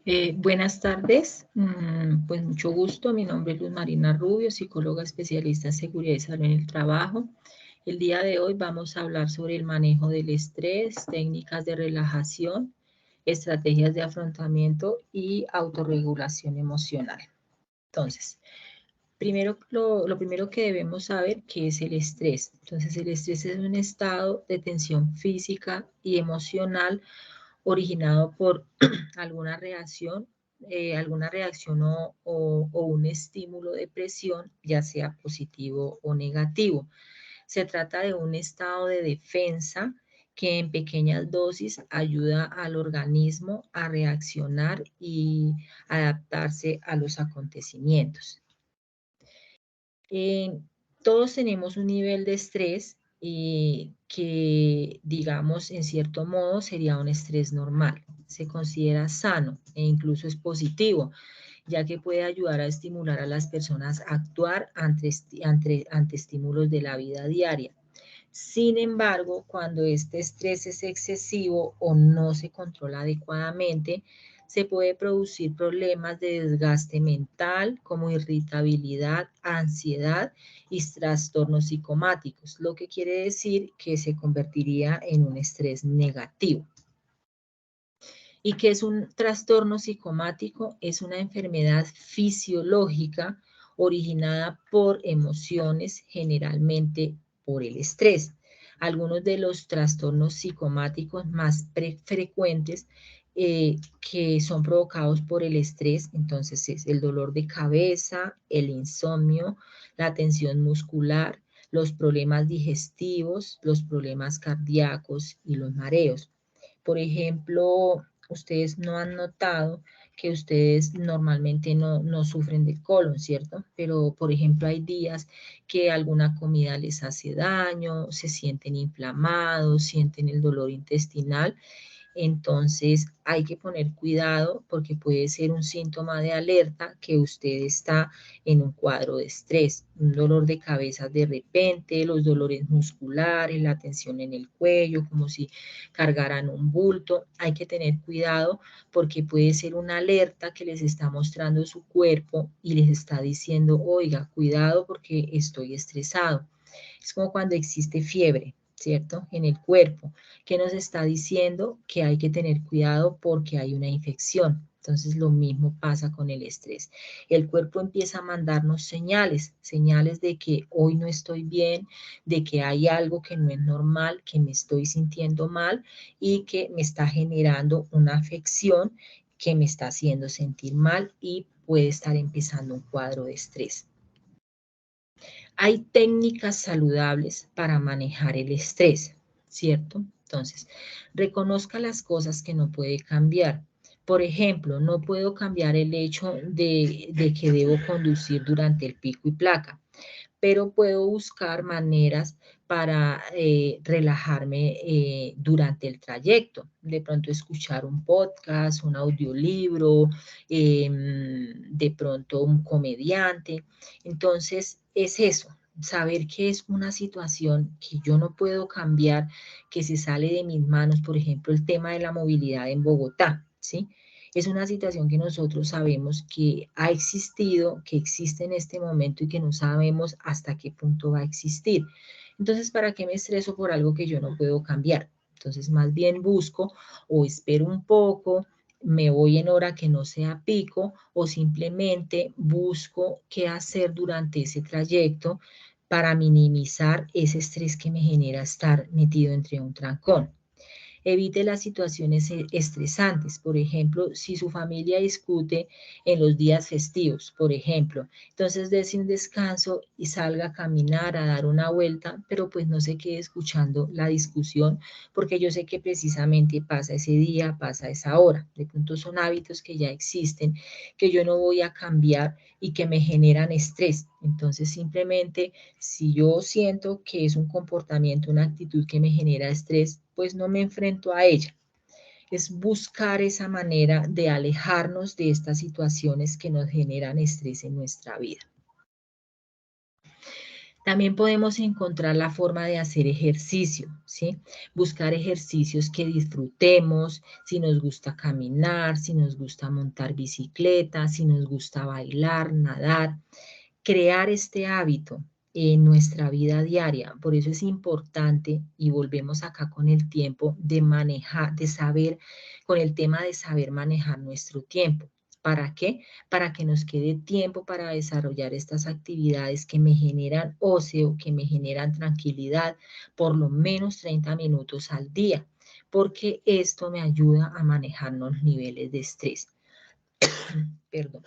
Buenas tardes, pues mucho gusto. Mi nombre es Luz Marina Rubio, psicóloga especialista en seguridad y salud en el trabajo. El día de hoy vamos a hablar sobre el manejo del estrés, técnicas de relajación, estrategias de afrontamiento y autorregulación emocional. Entonces, lo primero que debemos saber qué es el estrés. Entonces, el estrés es un estado de tensión física y emocional originado por alguna reacción o un estímulo de presión, ya sea positivo o negativo. Se trata de un estado de defensa que en pequeñas dosis ayuda al organismo a reaccionar y adaptarse a los acontecimientos. Eh, Todos tenemos un nivel de estrés que, digamos, en cierto modo sería un estrés normal. Se considera sano e incluso es positivo, ya que puede ayudar a estimular a las personas a actuar ante estímulos de la vida diaria. Sin embargo, cuando este estrés es excesivo o no se controla adecuadamente, se puede producir problemas de desgaste mental como irritabilidad, ansiedad y trastornos psicomáticos, lo que quiere decir que se convertiría en un estrés negativo. ¿Y qué es un trastorno psicomático? Es una enfermedad fisiológica originada por emociones, generalmente por el estrés. Algunos de los trastornos psicomáticos más frecuentes que son provocados por el estrés, entonces es el dolor de cabeza, el insomnio, la tensión muscular, los problemas digestivos, los problemas cardíacos y los mareos. Por ejemplo, ustedes no han notado que ustedes normalmente no sufren de colon, ¿cierto? Pero, por ejemplo, hay días que alguna comida les hace daño, se sienten inflamados, sienten el dolor intestinal. Entonces hay que poner cuidado porque puede ser un síntoma de alerta que usted está en un cuadro de estrés, un dolor de cabeza de repente, los dolores musculares, la tensión en el cuello, como si cargaran un bulto. Hay que tener cuidado porque puede ser una alerta que les está mostrando su cuerpo y les está diciendo, oiga, cuidado porque estoy estresado. Es como cuando existe fiebre, ¿cierto? En el cuerpo, que nos está diciendo que hay que tener cuidado porque hay una infección. Entonces lo mismo pasa con el estrés. El cuerpo empieza a mandarnos señales, señales de que hoy no estoy bien, de que hay algo que no es normal, que me estoy sintiendo mal y que me está generando una afección que me está haciendo sentir mal y puede estar empezando un cuadro de estrés. Hay técnicas saludables para manejar el estrés, ¿cierto? Entonces, reconozca las cosas que no puede cambiar. Por ejemplo, no puedo cambiar el hecho de que debo conducir durante el pico y placa, pero puedo buscar maneras para relajarme durante el trayecto. De pronto escuchar un podcast, un audiolibro, de pronto un comediante. Entonces, es eso, saber que es una situación que yo no puedo cambiar, que se sale de mis manos, por ejemplo, el tema de la movilidad en Bogotá, ¿sí? Es una situación que nosotros sabemos que ha existido, que existe en este momento y que no sabemos hasta qué punto va a existir. Entonces, ¿para qué me estreso por algo que yo no puedo cambiar? Entonces, más bien busco o espero un poco, me voy en hora que no sea pico o simplemente busco qué hacer durante ese trayecto para minimizar ese estrés que me genera estar metido entre un trancón. Evite las situaciones estresantes, por ejemplo, si su familia discute en los días festivos, por ejemplo, entonces dése un descanso y salga a caminar, a dar una vuelta, pero pues no se quede escuchando la discusión, porque yo sé que precisamente pasa ese día, pasa esa hora. De pronto son hábitos que ya existen, que yo no voy a cambiar y que me generan estrés. Entonces simplemente si yo siento que es un comportamiento, una actitud que me genera estrés, pues no me enfrento a ella. Es buscar esa manera de alejarnos de estas situaciones que nos generan estrés en nuestra vida. También podemos encontrar la forma de hacer ejercicio, ¿sí? Buscar ejercicios que disfrutemos, si nos gusta caminar, si nos gusta montar bicicleta, si nos gusta bailar, nadar, crear este hábito en nuestra vida diaria. Por eso es importante, y volvemos acá con el tiempo, de manejar, de saber, con el tema de saber manejar nuestro tiempo. ¿Para qué? Para que nos quede tiempo para desarrollar estas actividades que me generan ocio, que me generan tranquilidad, por lo menos 30 minutos al día, porque esto me ayuda a manejar los niveles de estrés. Perdón.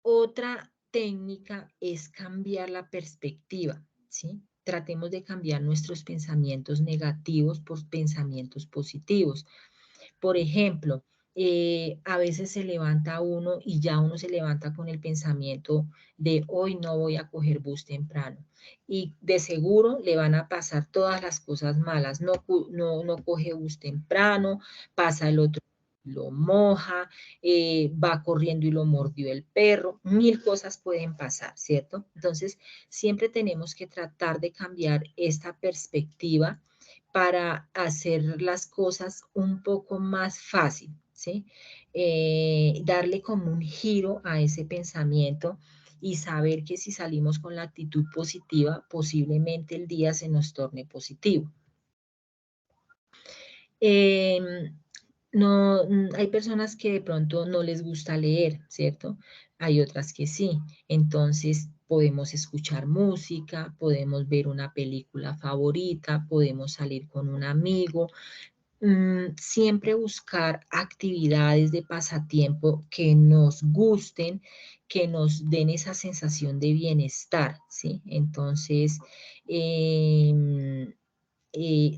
Otra técnica es cambiar la perspectiva, ¿sí? Tratemos de cambiar nuestros pensamientos negativos por pensamientos positivos. Por ejemplo, a veces se levanta uno y ya uno se levanta con el pensamiento de hoy no voy a coger bus temprano. Y de seguro le van a pasar todas las cosas malas. No coge bus temprano, pasa el otro, lo moja, va corriendo y lo mordió el perro. Mil cosas pueden pasar, ¿cierto? Entonces, siempre tenemos que tratar de cambiar esta perspectiva para hacer las cosas un poco más fácil, ¿sí? Darle como un giro a ese pensamiento y saber que si salimos con la actitud positiva, posiblemente el día se nos torne positivo. No, hay personas que de pronto no les gusta leer, ¿cierto? Hay otras que sí. Entonces podemos escuchar música, podemos ver una película favorita, podemos salir con un amigo, siempre buscar actividades de pasatiempo que nos gusten, que nos den esa sensación de bienestar, ¿sí? Entonces,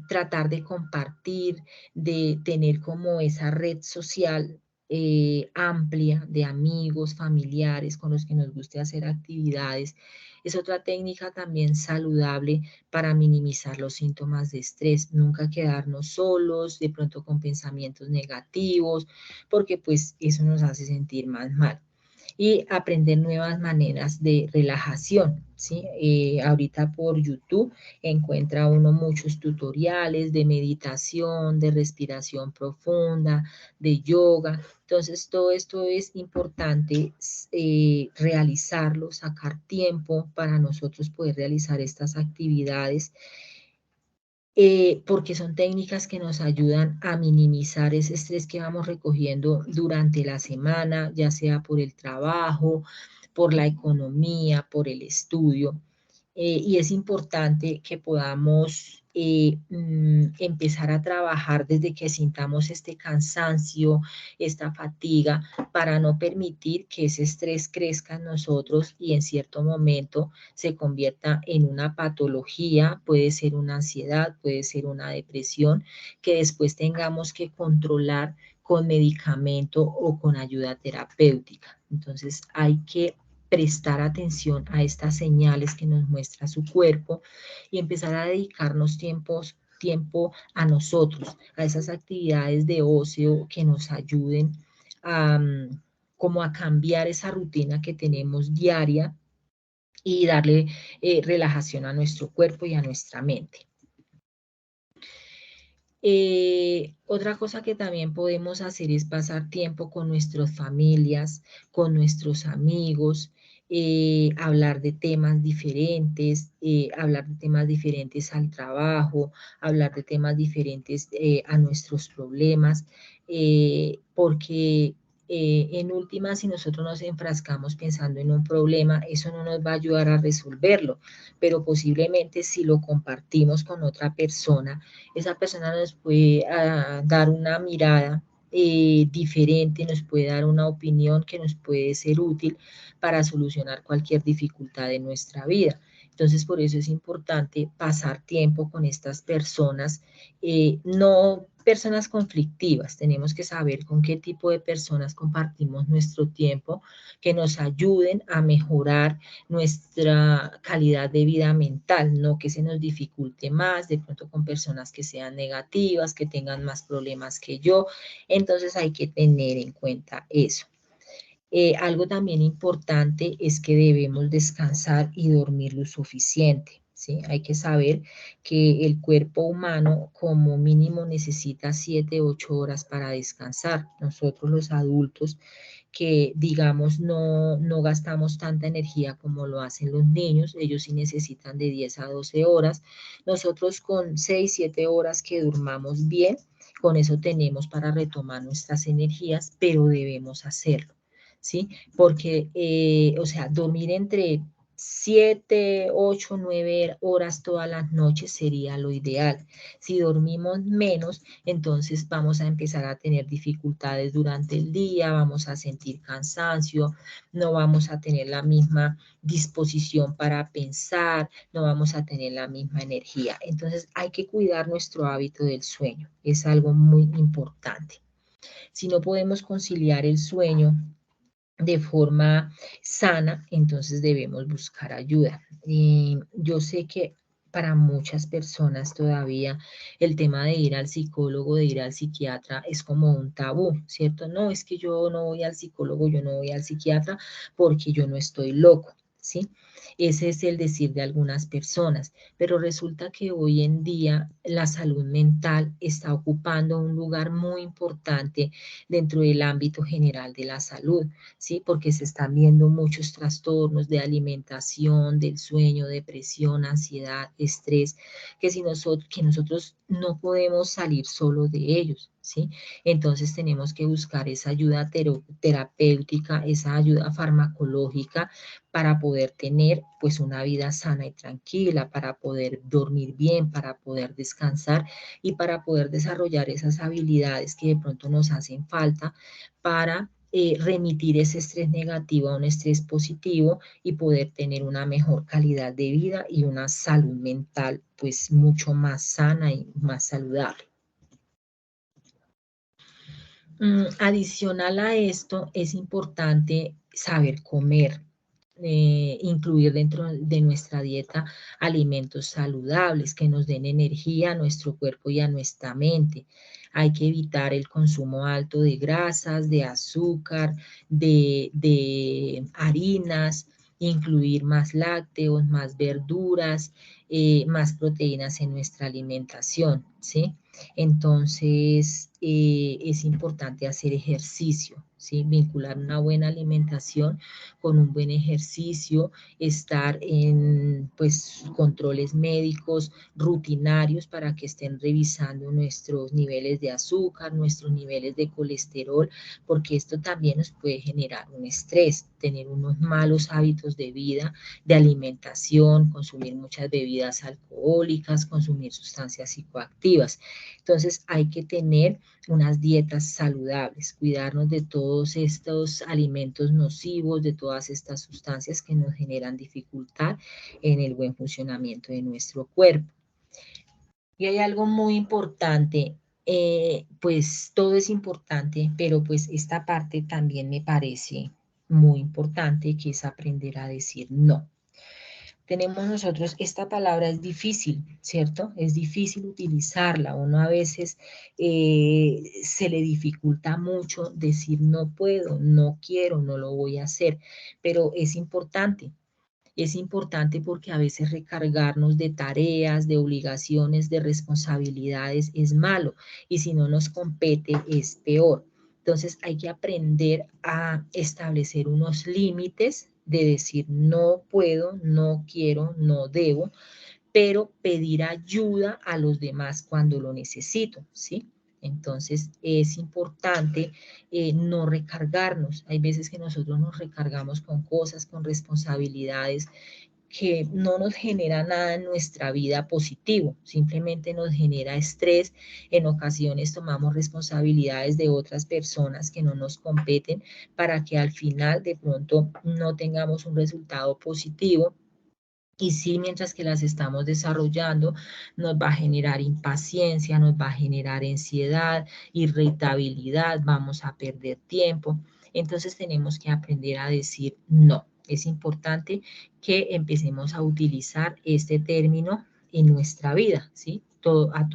tratar de compartir, de tener como esa red social amplia de amigos, familiares con los que nos guste hacer actividades. Es otra técnica también saludable para minimizar los síntomas de estrés. Nunca quedarnos solos, de pronto con pensamientos negativos, porque pues eso nos hace sentir más mal y aprender nuevas maneras de relajación, ¿sí? Ahorita por YouTube encuentra uno muchos tutoriales de meditación, de respiración profunda, de yoga. Entonces, todo esto es importante realizarlo, sacar tiempo para nosotros poder realizar estas actividades porque son técnicas que nos ayudan a minimizar ese estrés que vamos recogiendo durante la semana, ya sea por el trabajo, por la economía, por el estudio. Y es importante que podamos empezar a trabajar desde que sintamos este cansancio, esta fatiga, para no permitir que ese estrés crezca en nosotros y en cierto momento se convierta en una patología, puede ser una ansiedad, puede ser una depresión, que después tengamos que controlar con medicamento o con ayuda terapéutica. Entonces hay que prestar atención a estas señales que nos muestra su cuerpo y empezar a dedicarnos tiempo a nosotros, a esas actividades de ocio que nos ayuden a, como a cambiar esa rutina que tenemos diaria y darle relajación a nuestro cuerpo y a nuestra mente. Otra cosa que también podemos hacer es pasar tiempo con nuestras familias, con nuestros amigos, hablar de temas diferentes, hablar de temas diferentes al trabajo, hablar de temas diferentes a nuestros problemas, porque en última, si nosotros nos enfrascamos pensando en un problema, eso no nos va a ayudar a resolverlo, pero posiblemente si lo compartimos con otra persona, esa persona nos puede dar una mirada diferente, nos puede dar una opinión que nos puede ser útil para solucionar cualquier dificultad de nuestra vida. Entonces, por eso es importante pasar tiempo con estas personas, no personas conflictivas, tenemos que saber con qué tipo de personas compartimos nuestro tiempo, que nos ayuden a mejorar nuestra calidad de vida mental, no que se nos dificulte más, de pronto con personas que sean negativas, que tengan más problemas que yo, entonces hay que tener en cuenta eso. Algo también importante es que debemos descansar y dormir lo suficiente, ¿sí? Hay que saber que el cuerpo humano como mínimo necesita 7, 8 horas para descansar. Nosotros los adultos que digamos no gastamos tanta energía como lo hacen los niños, ellos sí necesitan de 10 a 12 horas. Nosotros con 6, 7 horas que durmamos bien, con eso tenemos para retomar nuestras energías, pero debemos hacerlo, ¿sí? Porque, o sea, dormir entre 7, 8, 9 horas todas las noches sería lo ideal. Si dormimos menos, entonces vamos a empezar a tener dificultades durante el día, vamos a sentir cansancio, no vamos a tener la misma disposición para pensar, no vamos a tener la misma energía. Entonces hay que cuidar nuestro hábito del sueño, es algo muy importante. Si no podemos conciliar el sueño de forma sana, entonces debemos buscar ayuda. Yo sé que para muchas personas todavía el tema de ir al psicólogo, de ir al psiquiatra, es como un tabú, ¿cierto? No, es que yo no voy al psicólogo, yo no voy al psiquiatra porque yo no estoy loco, ¿sí? Ese es el decir de algunas personas, pero resulta que hoy en día la salud mental está ocupando un lugar muy importante dentro del ámbito general de la salud. ¿Sí? Porque se están viendo muchos trastornos de alimentación, del sueño, depresión, ansiedad, estrés, que nosotros no podemos salir solo de ellos, ¿sí? Entonces tenemos que buscar esa ayuda terapéutica, esa ayuda farmacológica para poder tener pues una vida sana y tranquila, para poder dormir bien, para poder descansar y para poder desarrollar esas habilidades que de pronto nos hacen falta para remitir ese estrés negativo a un estrés positivo y poder tener una mejor calidad de vida y una salud mental pues mucho más sana y más saludable. Adicional a esto, es importante saber comer, incluir dentro de nuestra dieta alimentos saludables que nos den energía a nuestro cuerpo y a nuestra mente. Hay que evitar el consumo alto de grasas, de azúcar, de harinas, incluir más lácteos, más verduras, más proteínas en nuestra alimentación, ¿sí? Entonces, es importante hacer ejercicio, ¿sí? Vincular una buena alimentación con un buen ejercicio, estar en, pues, controles médicos rutinarios para que estén revisando nuestros niveles de azúcar, nuestros niveles de colesterol, porque esto también nos puede generar un estrés, tener unos malos hábitos de vida, de alimentación, consumir muchas bebidas alcohólicas, consumir sustancias psicoactivas. Entonces hay que tener unas dietas saludables, cuidarnos de todos estos alimentos nocivos, de todas estas sustancias que nos generan dificultad en el buen funcionamiento de nuestro cuerpo. Y hay algo muy importante, pues todo es importante, pero pues esta parte también me parece muy importante, que es aprender a decir no. Tenemos nosotros, esta palabra es difícil, ¿cierto? Es difícil utilizarla. Uno a veces se le dificulta mucho decir no puedo, no quiero, no lo voy a hacer, pero es importante. Es importante porque a veces recargarnos de tareas, de obligaciones, de responsabilidades es malo y si no nos compete es peor. Entonces hay que aprender a establecer unos límites de decir no puedo, no quiero, no debo, pero pedir ayuda a los demás cuando lo necesito, ¿sí? Entonces es importante no recargarnos. Hay veces que nosotros nos recargamos con cosas, con responsabilidades que no nos genera nada en nuestra vida positivo, simplemente nos genera estrés. En ocasiones tomamos responsabilidades de otras personas que no nos competen para que al final de pronto no tengamos un resultado positivo. Y sí, mientras que las estamos desarrollando, nos va a generar impaciencia, nos va a generar ansiedad, irritabilidad, vamos a perder tiempo. Entonces tenemos que aprender a decir no. Es importante que empecemos a utilizar este término en nuestra vida, ¿sí? a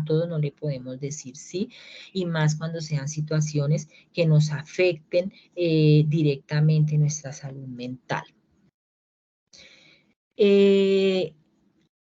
todo no le podemos decir sí, y más cuando sean situaciones que nos afecten directamente nuestra salud mental.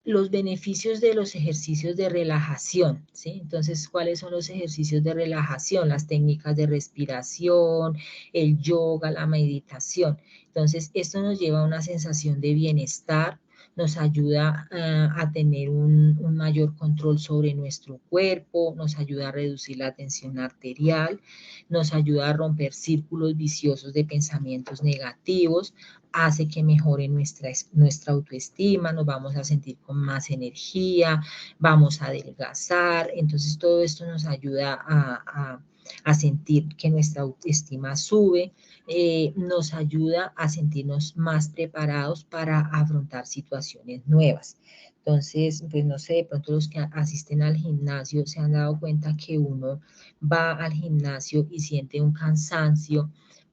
Los beneficios de los ejercicios de relajación, ¿sí? Entonces, ¿cuáles son los ejercicios de relajación? Las técnicas de respiración, el yoga, la meditación. Entonces, esto nos lleva a una sensación de bienestar, nos ayuda a tener un mayor control sobre nuestro cuerpo, nos ayuda a reducir la tensión arterial, nos ayuda a romper círculos viciosos de pensamientos negativos, hace que mejore nuestra autoestima, nos vamos a sentir con más energía, vamos a adelgazar, entonces todo esto nos ayuda a sentir que nuestra autoestima sube, nos ayuda a sentirnos más preparados para afrontar situaciones nuevas. Entonces, pues no sé, de pronto los que asisten al gimnasio se han dado cuenta que uno va al gimnasio y siente un cansancio,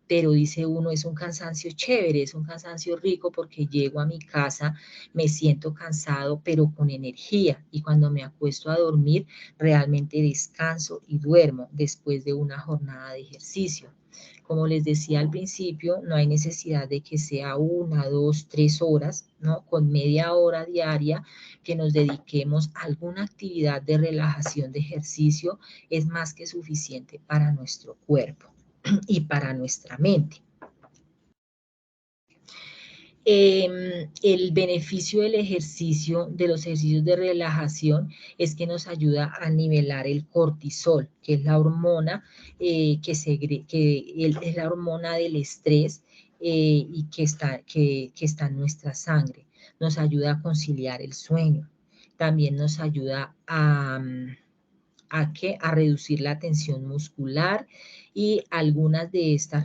pero dice uno, es un cansancio chévere, es un cansancio rico porque llego a mi casa, me siento cansado, pero con energía, y cuando me acuesto a dormir, realmente descanso y duermo después de una jornada de ejercicio. Como les decía al principio, no hay necesidad de que sea 1, 2, 3 horas, ¿no? Con media hora diaria que nos dediquemos a alguna actividad de relajación de ejercicio es más que suficiente para nuestro cuerpo y para nuestra mente. El beneficio del ejercicio, de los ejercicios de relajación, es que nos ayuda a nivelar el cortisol, que es la hormona es la hormona del estrés y que está en nuestra sangre. Nos ayuda a conciliar el sueño. También nos ayuda a reducir la tensión muscular, y algunas de estas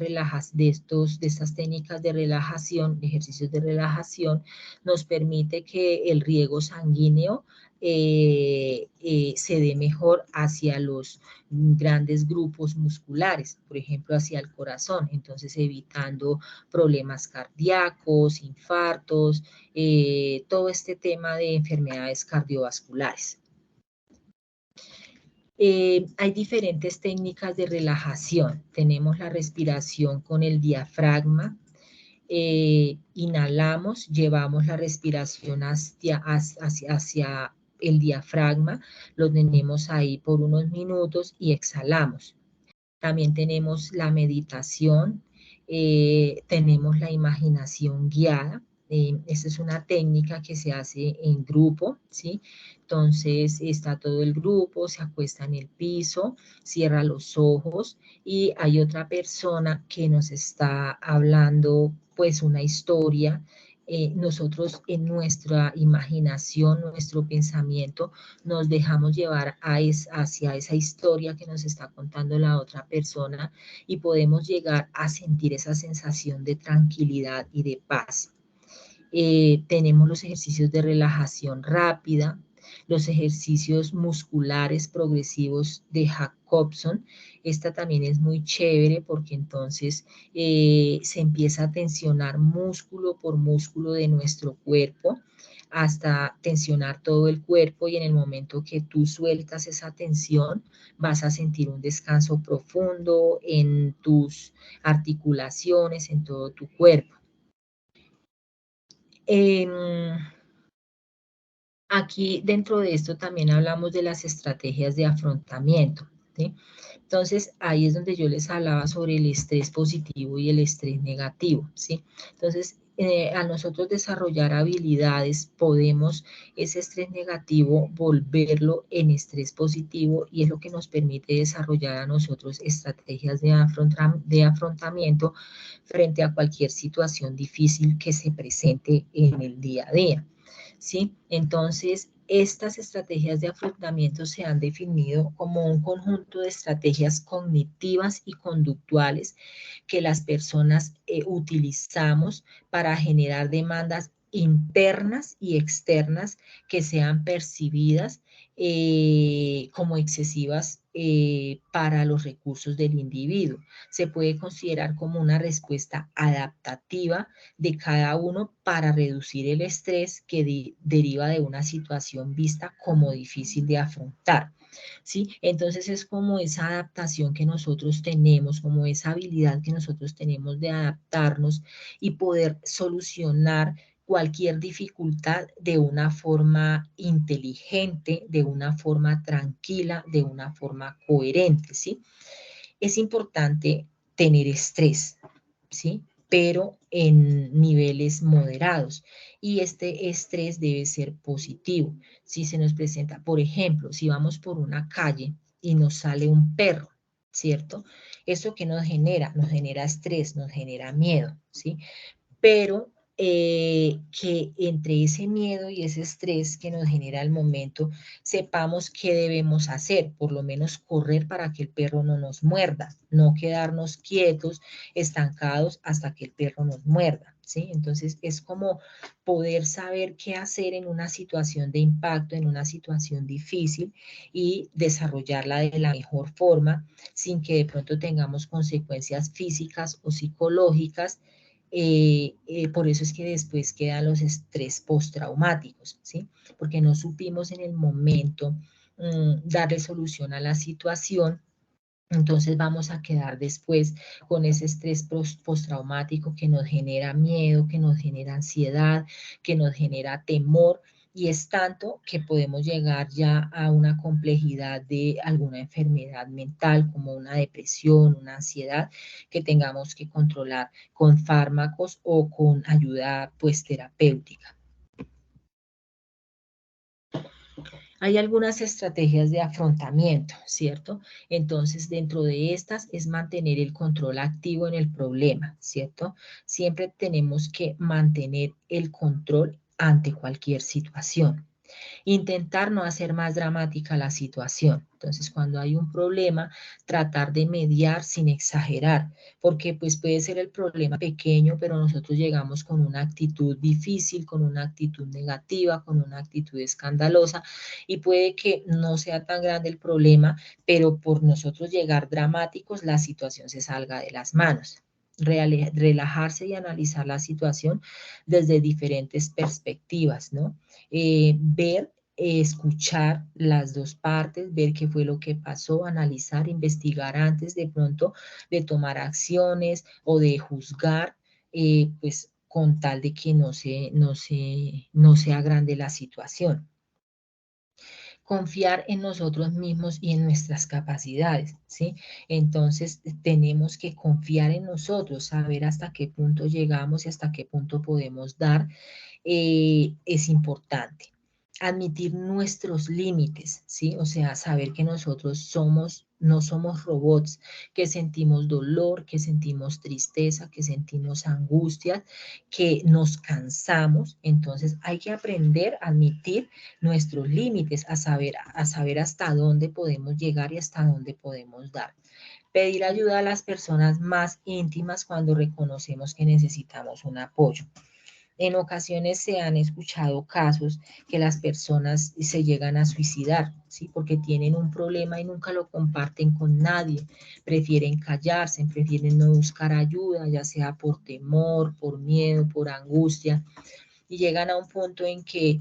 técnicas de relajación, ejercicios de relajación, nos permite que el riego sanguíneo se dé mejor hacia los grandes grupos musculares, por ejemplo, hacia el corazón, entonces evitando problemas cardíacos, infartos, todo este tema de enfermedades cardiovasculares. Hay diferentes técnicas de relajación. Tenemos la respiración con el diafragma. Inhalamos, llevamos la respiración hacia el diafragma, lo tenemos ahí por unos minutos y exhalamos. También tenemos la meditación, tenemos la imaginación guiada. Esta es una técnica que se hace en grupo, ¿sí? Entonces está todo el grupo, se acuesta en el piso, cierra los ojos y hay otra persona que nos está hablando pues una historia. Nosotros en nuestra imaginación, nuestro pensamiento, nos dejamos llevar hacia esa historia que nos está contando la otra persona y podemos llegar a sentir esa sensación de tranquilidad y de paz. Tenemos los ejercicios de relajación rápida, los ejercicios musculares progresivos de Jacobson. Esta también es muy chévere porque entonces se empieza a tensionar músculo por músculo de nuestro cuerpo hasta tensionar todo el cuerpo, y en el momento que tú sueltas esa tensión vas a sentir un descanso profundo en tus articulaciones, en todo tu cuerpo. Aquí dentro de esto también hablamos de las estrategias de afrontamiento, ¿sí? Entonces, ahí es donde yo les hablaba sobre el estrés positivo y el estrés negativo, ¿sí? Entonces, a nosotros desarrollar habilidades, podemos ese estrés negativo volverlo en estrés positivo, y es lo que nos permite desarrollar a nosotros estrategias de afrontamiento frente a cualquier situación difícil que se presente en el día a día, ¿sí? Entonces, estas estrategias de afrontamiento se han definido como un conjunto de estrategias cognitivas y conductuales que las personas utilizamos para generar demandas internas y externas que sean percibidas como excesivas para los recursos del individuo. Se puede considerar como una respuesta adaptativa de cada uno para reducir el estrés que deriva de una situación vista como difícil de afrontar. ¿Sí? Entonces es como esa adaptación que nosotros tenemos, como esa habilidad que nosotros tenemos de adaptarnos y poder solucionar cualquier dificultad de una forma inteligente, de una forma tranquila, de una forma coherente, ¿sí? Es importante tener estrés, ¿sí? Pero en niveles moderados. Y este estrés debe ser positivo. Si se nos presenta, por ejemplo, si vamos por una calle y nos sale un perro, ¿cierto? ¿Eso qué nos genera? Nos genera estrés, nos genera miedo, ¿sí? Pero que entre ese miedo y ese estrés que nos genera el momento, sepamos qué debemos hacer, por lo menos correr para que el perro no nos muerda, no quedarnos quietos, estancados hasta que el perro nos muerda, ¿sí? Entonces es como poder saber qué hacer en una situación de impacto, en una situación difícil y desarrollarla de la mejor forma sin que de pronto tengamos consecuencias físicas o psicológicas. Por eso es que después quedan los estrés postraumáticos, ¿sí? Porque no supimos en el momento darle solución a la situación. Entonces vamos a quedar después con ese estrés postraumático que nos genera miedo, que nos genera ansiedad, que nos genera temor. Y es tanto que podemos llegar ya a una complejidad de alguna enfermedad mental como una depresión, una ansiedad que tengamos que controlar con fármacos o con ayuda pues terapéutica. Hay algunas estrategias de afrontamiento, ¿cierto? Entonces, dentro de estas es mantener el control activo en el problema, ¿cierto? Siempre tenemos que mantener el control ante cualquier situación. Intentar no hacer más dramática la situación. Entonces, cuando hay un problema, tratar de mediar sin exagerar, porque pues puede ser el problema pequeño, pero nosotros llegamos con una actitud difícil, con una actitud negativa, con una actitud escandalosa, y puede que no sea tan grande el problema, pero por nosotros llegar dramáticos, la situación se salga de las manos. Relajarse y analizar la situación desde diferentes perspectivas, ¿no? Ver, escuchar las dos partes, ver qué fue lo que pasó, analizar, investigar antes de pronto de tomar acciones o de juzgar, pues con tal de que no se agrande la situación. Confiar en nosotros mismos y en nuestras capacidades, ¿sí? Entonces tenemos que confiar en nosotros, saber hasta qué punto llegamos y hasta qué punto podemos dar, es importante. Admitir nuestros límites, ¿sí? O sea, saber que nosotros no somos robots, que sentimos dolor, que sentimos tristeza, que sentimos angustia, que nos cansamos. Entonces hay que aprender a admitir nuestros límites, a saber hasta dónde podemos llegar y hasta dónde podemos dar. Pedir ayuda a las personas más íntimas cuando reconocemos que necesitamos un apoyo. En ocasiones se han escuchado casos que las personas se llegan a suicidar, ¿sí? Porque tienen un problema y nunca lo comparten con nadie. Prefieren callarse, prefieren no buscar ayuda, ya sea por temor, por miedo, por angustia, y llegan a un punto en que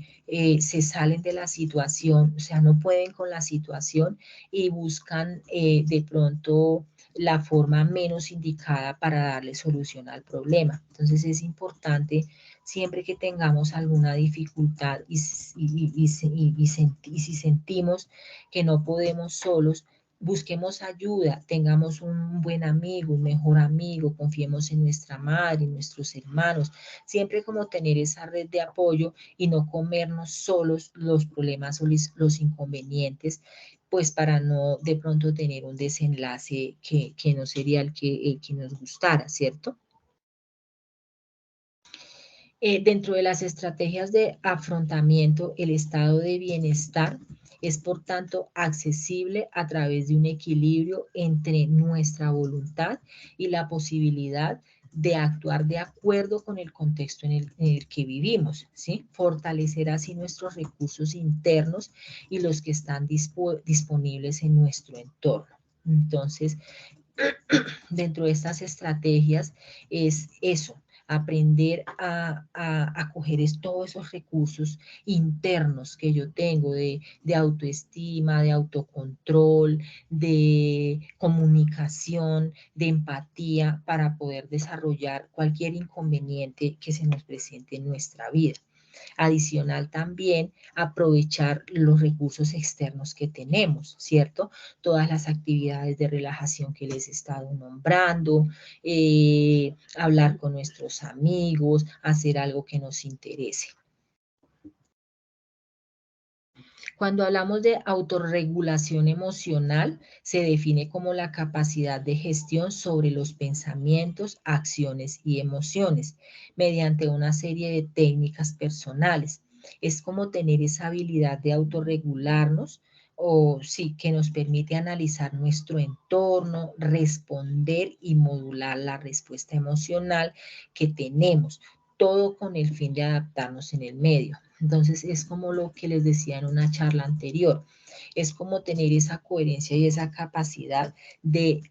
se salen de la situación, o sea, no pueden con la situación y buscan de pronto la forma menos indicada para darle solución al problema. Entonces es importante siempre que tengamos alguna dificultad y si sentimos que no podemos solos, busquemos ayuda, tengamos un buen amigo, un mejor amigo, confiemos en nuestra madre, en nuestros hermanos, siempre como tener esa red de apoyo y no comernos solos los problemas o los inconvenientes, pues para no de pronto tener un desenlace que no sería el que nos gustara, ¿cierto? Dentro de las estrategias de afrontamiento, el estado de bienestar es, por tanto, accesible a través de un equilibrio entre nuestra voluntad y la posibilidad de actuar de acuerdo con el contexto en el que vivimos, ¿sí? Fortalecer así nuestros recursos internos y los que están disponibles en nuestro entorno. Entonces, dentro de estas estrategias es eso, aprender a coger todos esos recursos internos que yo tengo de autoestima, de autocontrol, de comunicación, de empatía, para poder desarrollar cualquier inconveniente que se nos presente en nuestra vida. Adicional también, aprovechar los recursos externos que tenemos, ¿cierto? Todas las actividades de relajación que les he estado nombrando, hablar con nuestros amigos, hacer algo que nos interese. Cuando hablamos de autorregulación emocional, se define como la capacidad de gestión sobre los pensamientos, acciones y emociones mediante una serie de técnicas personales. Es como tener esa habilidad de autorregularnos o sí, que nos permite analizar nuestro entorno, responder y modular la respuesta emocional que tenemos, todo con el fin de adaptarnos en el medio. Entonces es como lo que les decía en una charla anterior, es como tener esa coherencia y esa capacidad de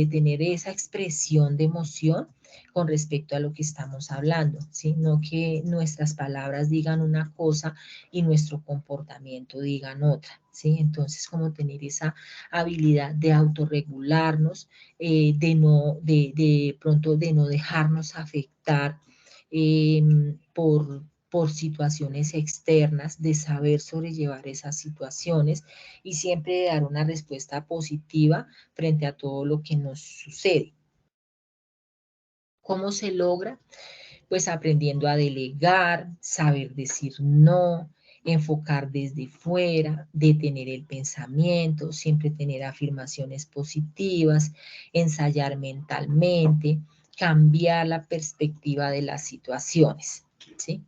tener esa expresión de emoción con respecto a lo que estamos hablando, ¿sí? No que nuestras palabras digan una cosa y nuestro comportamiento digan otra, ¿sí? Entonces, como tener esa habilidad de autorregularnos, de pronto de no dejarnos afectar por situaciones externas, de saber sobrellevar esas situaciones y siempre dar una respuesta positiva frente a todo lo que nos sucede. ¿Cómo se logra? Pues aprendiendo a delegar, saber decir no, enfocar desde fuera, detener el pensamiento, siempre tener afirmaciones positivas, ensayar mentalmente, cambiar la perspectiva de las situaciones, ¿sí?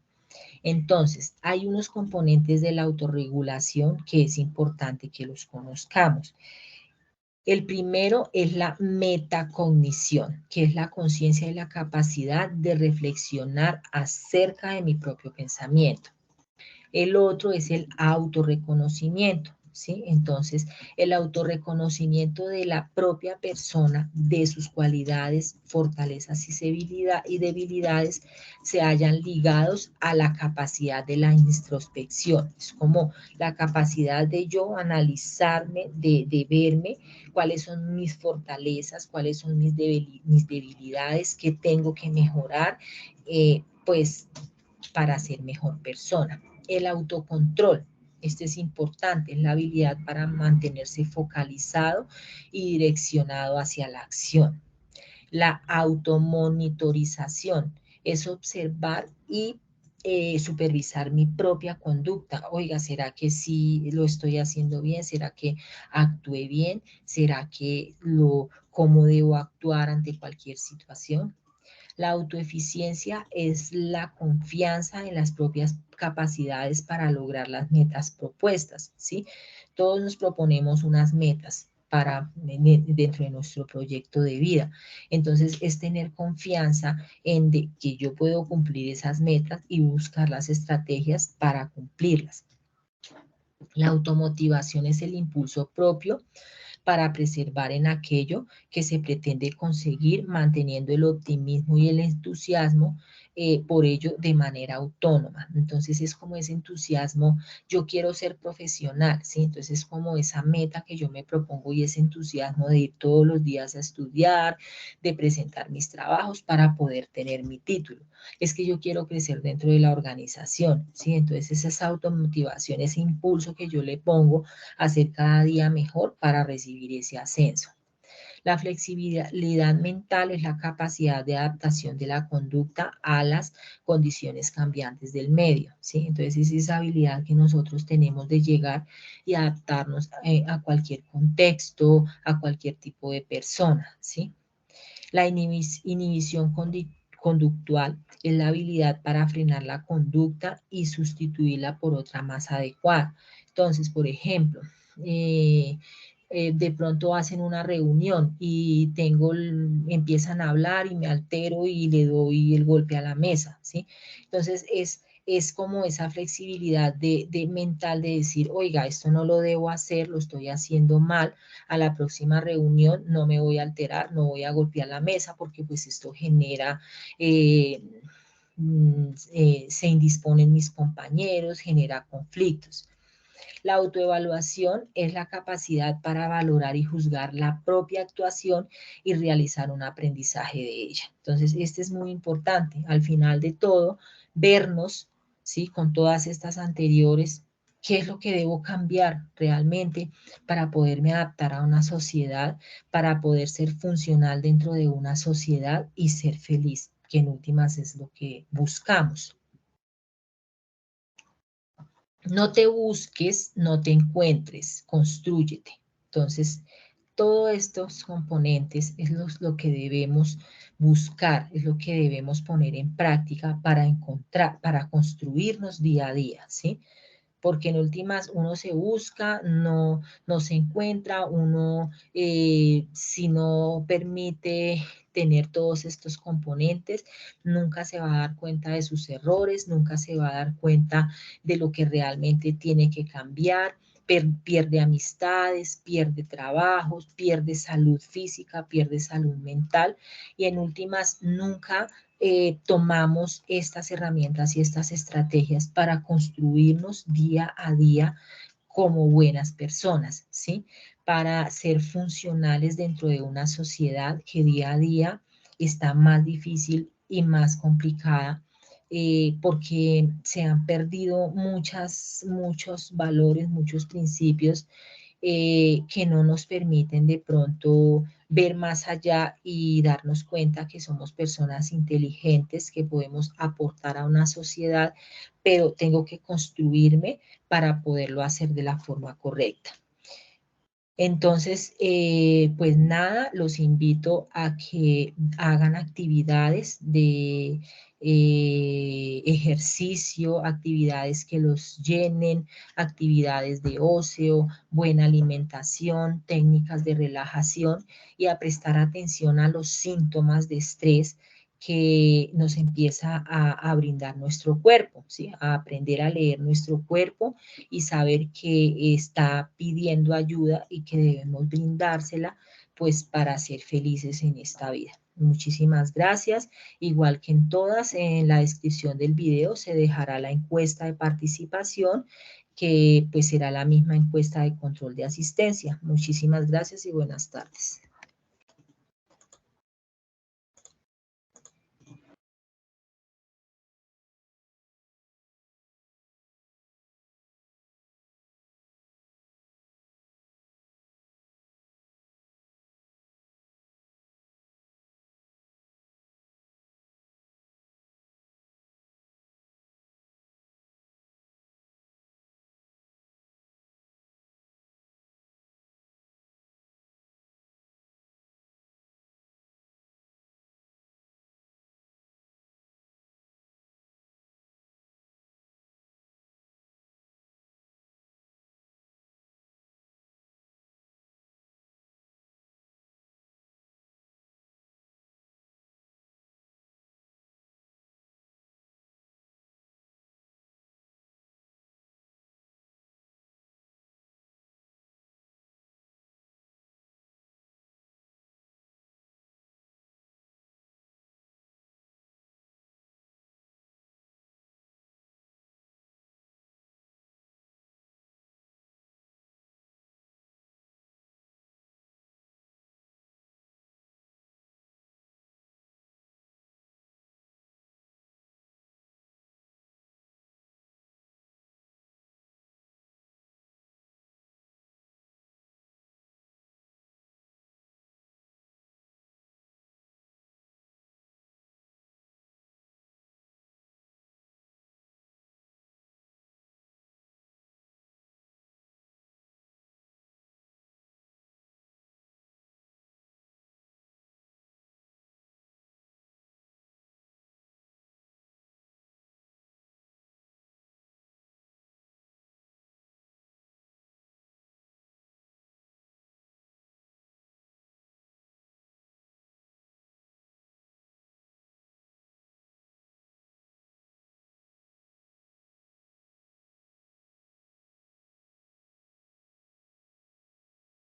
Entonces, hay unos componentes de la autorregulación que es importante que los conozcamos. El primero es la metacognición, que es la conciencia y la capacidad de reflexionar acerca de mi propio pensamiento. El otro es el autorreconocimiento, ¿sí? Entonces, el autorreconocimiento de la propia persona, de sus cualidades, fortalezas y debilidades, se hallan ligados a la capacidad de la introspección. Es como la capacidad de yo analizarme, de verme, cuáles son mis fortalezas, cuáles son mis debilidades, qué tengo que mejorar, pues para ser mejor persona. El autocontrol, este es importante, es la habilidad para mantenerse focalizado y direccionado hacia la acción. La automonitorización es observar y supervisar mi propia conducta. Oiga, ¿será que sí lo estoy haciendo bien? ¿Será que actué bien? ¿Será que cómo debo actuar ante cualquier situación? La autoeficiencia es la confianza en las propias capacidades para lograr las metas propuestas, ¿sí? Todos nos proponemos unas metas dentro de nuestro proyecto de vida. Entonces, es tener confianza en que yo puedo cumplir esas metas y buscar las estrategias para cumplirlas. La automotivación es el impulso propio para preservar en aquello que se pretende conseguir, manteniendo el optimismo y el entusiasmo por ello de manera autónoma. Entonces es como ese entusiasmo, yo quiero ser profesional, ¿sí? Entonces es como esa meta que yo me propongo y ese entusiasmo de ir todos los días a estudiar, de presentar mis trabajos para poder tener mi título. Es que yo quiero crecer dentro de la organización, ¿sí? Entonces es esa automotivación, ese impulso que yo le pongo a ser cada día mejor para recibir ese ascenso. La flexibilidad mental es la capacidad de adaptación de la conducta a las condiciones cambiantes del medio, ¿sí? Entonces es esa habilidad que nosotros tenemos de llegar y adaptarnos a cualquier contexto, a cualquier tipo de persona, ¿sí? La inhibición conductual es la habilidad para frenar la conducta y sustituirla por otra más adecuada. Entonces, por ejemplo, eh, de pronto hacen una reunión y empiezan a hablar y me altero y le doy el golpe a la mesa, ¿sí? Entonces es como esa flexibilidad de mental de decir, oiga, esto no lo debo hacer, lo estoy haciendo mal, a la próxima reunión no me voy a alterar, no voy a golpear la mesa porque pues esto genera... se indisponen mis compañeros, genera conflictos. La autoevaluación es la capacidad para valorar y juzgar la propia actuación y realizar un aprendizaje de ella. Entonces, este es muy importante. Al final de todo, vernos, ¿sí? Con todas estas anteriores, qué es lo que debo cambiar realmente para poderme adaptar a una sociedad, para poder ser funcional dentro de una sociedad y ser feliz, que en últimas es lo que buscamos. No te busques, no te encuentres, constrúyete. Entonces, todos estos componentes es lo que debemos buscar, es lo que debemos poner en práctica para encontrar, para construirnos día a día, ¿sí? Porque en últimas uno se busca, no se encuentra, uno si no permite tener todos estos componentes, nunca se va a dar cuenta de sus errores, nunca se va a dar cuenta de lo que realmente tiene que cambiar, pierde amistades, pierde trabajos, pierde salud física, pierde salud mental y en últimas nunca tomamos estas herramientas y estas estrategias para construirnos día a día como buenas personas, ¿sí? Para ser funcionales dentro de una sociedad que día a día está más difícil y más complicada porque se han perdido muchos valores, muchos principios que no nos permiten de pronto ver más allá y darnos cuenta que somos personas inteligentes, que podemos aportar a una sociedad, pero tengo que construirme para poderlo hacer de la forma correcta. Entonces, pues nada, los invito a que hagan actividades de ejercicio, actividades que los llenen, actividades de ocio, buena alimentación, técnicas de relajación y a prestar atención a los síntomas de estrés que nos empieza a brindar nuestro cuerpo, ¿sí? A aprender a leer nuestro cuerpo y saber que está pidiendo ayuda y que debemos brindársela pues para ser felices en esta vida. Muchísimas gracias. Igual que en todas, en la descripción del video se dejará la encuesta de participación que pues será la misma encuesta de control de asistencia. Muchísimas gracias y buenas tardes.